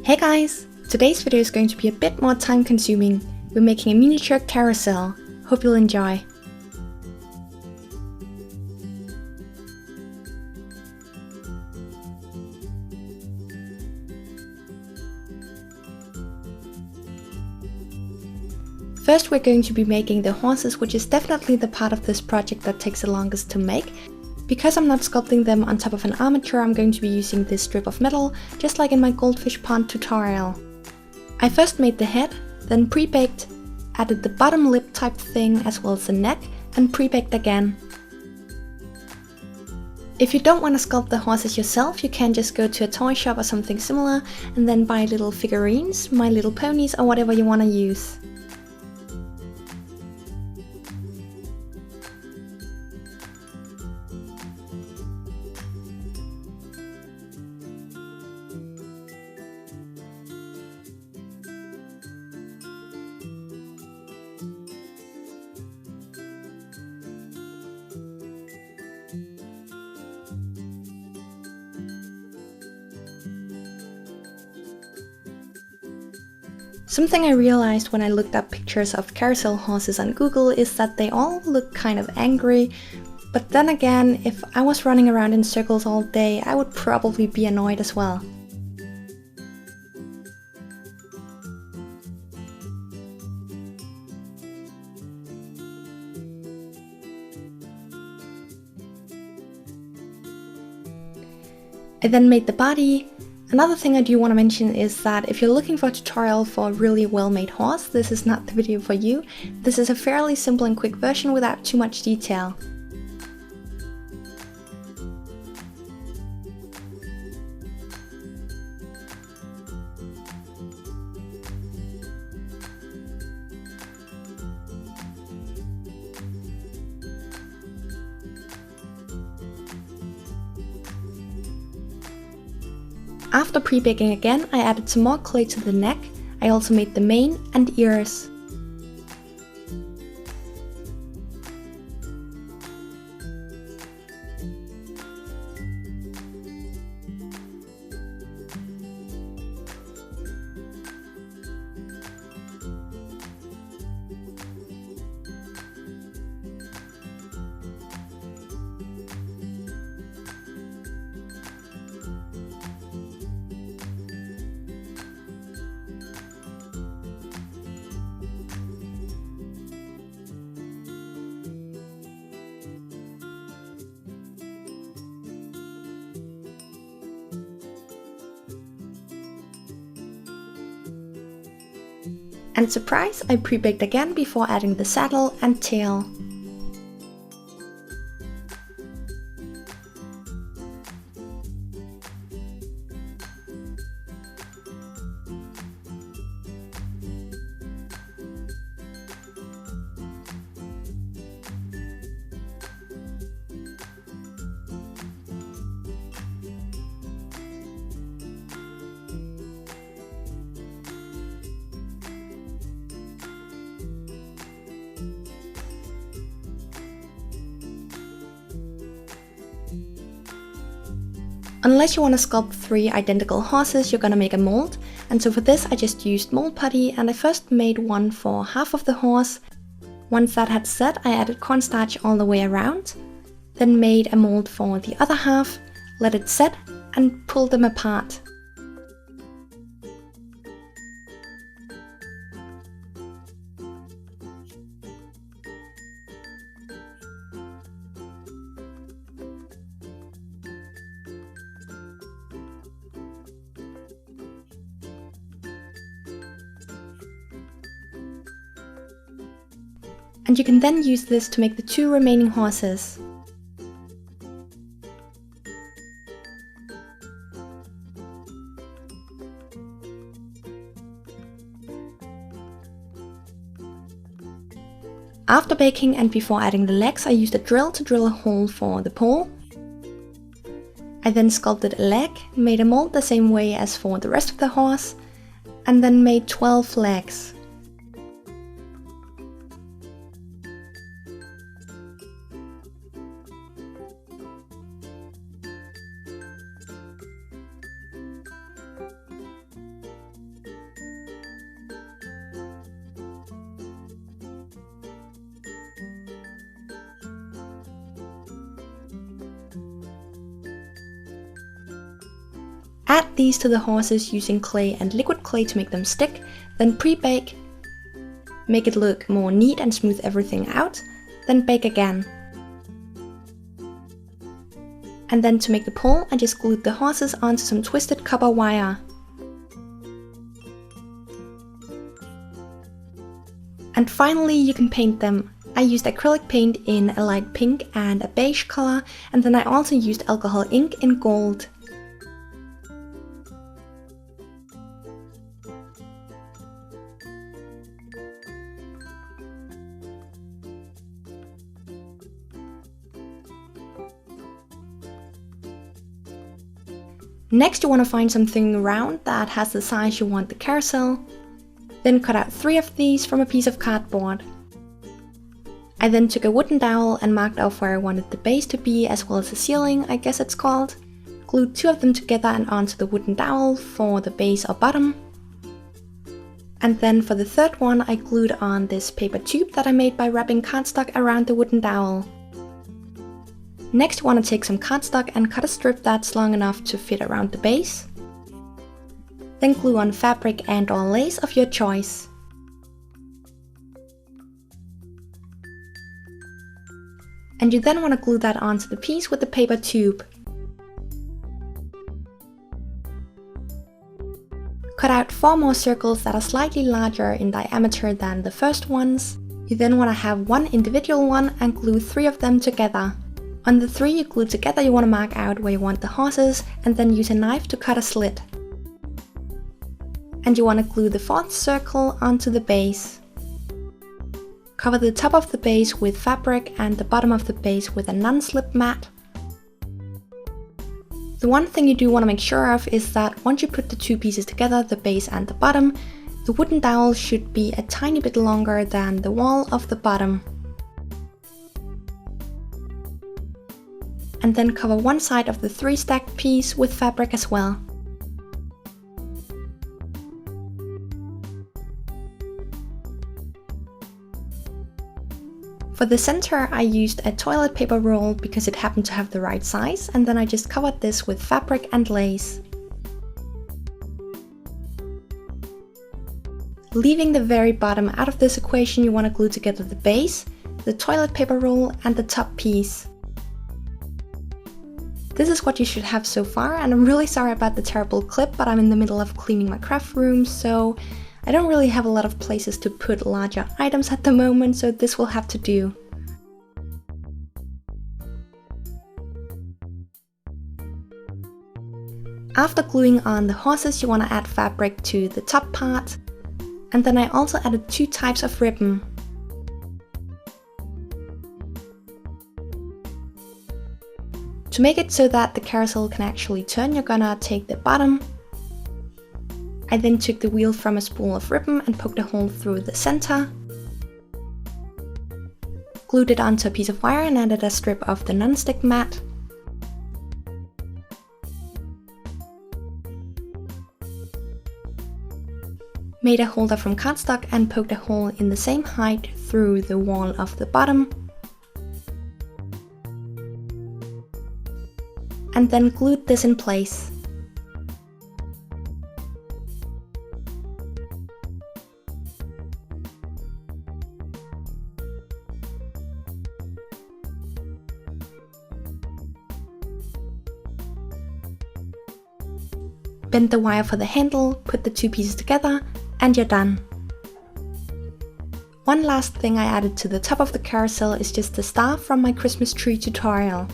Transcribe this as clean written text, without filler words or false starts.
Hey guys! Today's video is going to be a bit more time consuming. We're making a miniature carousel. Hope you'll enjoy. First we're going to be making the horses, which is definitely the part of this project that takes the longest to make. Because I'm not sculpting them on top of an armature, I'm going to be using this strip of metal, just like in my goldfish pond tutorial. I first made the head, then pre-baked, added the bottom lip type thing as well as the neck, and pre-baked again. If you don't want to sculpt the horses yourself, you can just go to a toy shop or something similar and then buy little figurines, My Little Ponies or whatever you want to use. Something I realized when I looked up pictures of carousel horses on Google is that they all look kind of angry, but then again, if I was running around in circles all day, I would probably be annoyed as well. I then made the body. Another thing I do want to mention is that if you're looking for a tutorial for a really well-made horse, this is not the video for you. This is a fairly simple and quick version without too much detail. After pre-baking again, I added some more clay to the neck. I also made the mane and ears. And surprise, I pre-baked again before adding the saddle and tail. Unless you want to sculpt 3 identical horses, you're gonna make a mold, and so for this I just used mold putty, and I first made one for half of the horse. Once that had set, I added cornstarch all the way around, then made a mold for the other half, let it set, and pulled them apart. And you can then use this to make the 2 remaining horses. After baking and before adding the legs, I used a drill to drill a hole for the pole. I then sculpted a leg, made a mold the same way as for the rest of the horse, and then made 12 legs. Add these to the horses using clay and liquid clay to make them stick, then pre-bake, make it look more neat and smooth everything out, then bake again. And then to make the pole, I just glued the horses onto some twisted copper wire. And finally you can paint them. I used acrylic paint in a light pink and a beige color, and then I also used alcohol ink in gold. Next you want to find something round that has the size you want the carousel. Then cut out 3 of these from a piece of cardboard. I then took a wooden dowel and marked off where I wanted the base to be, as well as the ceiling, I guess it's called. Glued 2 of them together and onto the wooden dowel for the base or bottom. And then for the third one I glued on this paper tube that I made by wrapping cardstock around the wooden dowel. Next you want to take some cardstock and cut a strip that's long enough to fit around the base. Then glue on fabric and/or lace of your choice. And you then want to glue that onto the piece with the paper tube. Cut out 4 more circles that are slightly larger in diameter than the first ones. You then want to have 1 individual one and glue 3 of them together. On the 3 you glue together, you want to mark out where you want the horses and then use a knife to cut a slit. And you want to glue the 4th circle onto the base. Cover the top of the base with fabric and the bottom of the base with a non-slip mat. The one thing you do want to make sure of is that once you put the 2 pieces together, the base and the bottom, the wooden dowel should be a tiny bit longer than the wall of the bottom. And then cover one side of the 3-stacked piece with fabric as well. For the center I used a toilet paper roll because it happened to have the right size, and then I just covered this with fabric and lace. Leaving the very bottom out of this equation, you want to glue together the base, the toilet paper roll and the top piece. This is what you should have so far, and I'm really sorry about the terrible clip, but I'm in the middle of cleaning my craft room, so I don't really have a lot of places to put larger items at the moment, so this will have to do. After gluing on the horses, you want to add fabric to the top part, and then I also added 2 types of ribbon. To make it so that the carousel can actually turn, you're gonna take the bottom. I then took the wheel from a spool of ribbon and poked a hole through the center. Glued it onto a piece of wire and added a strip of the non-stick mat. Made a holder from cardstock and poked a hole in the same height through the wall of the bottom. And then glued this in place. Bend the wire for the handle, put the 2 pieces together, and you're done. One last thing I added to the top of the carousel is just the star from my Christmas tree tutorial.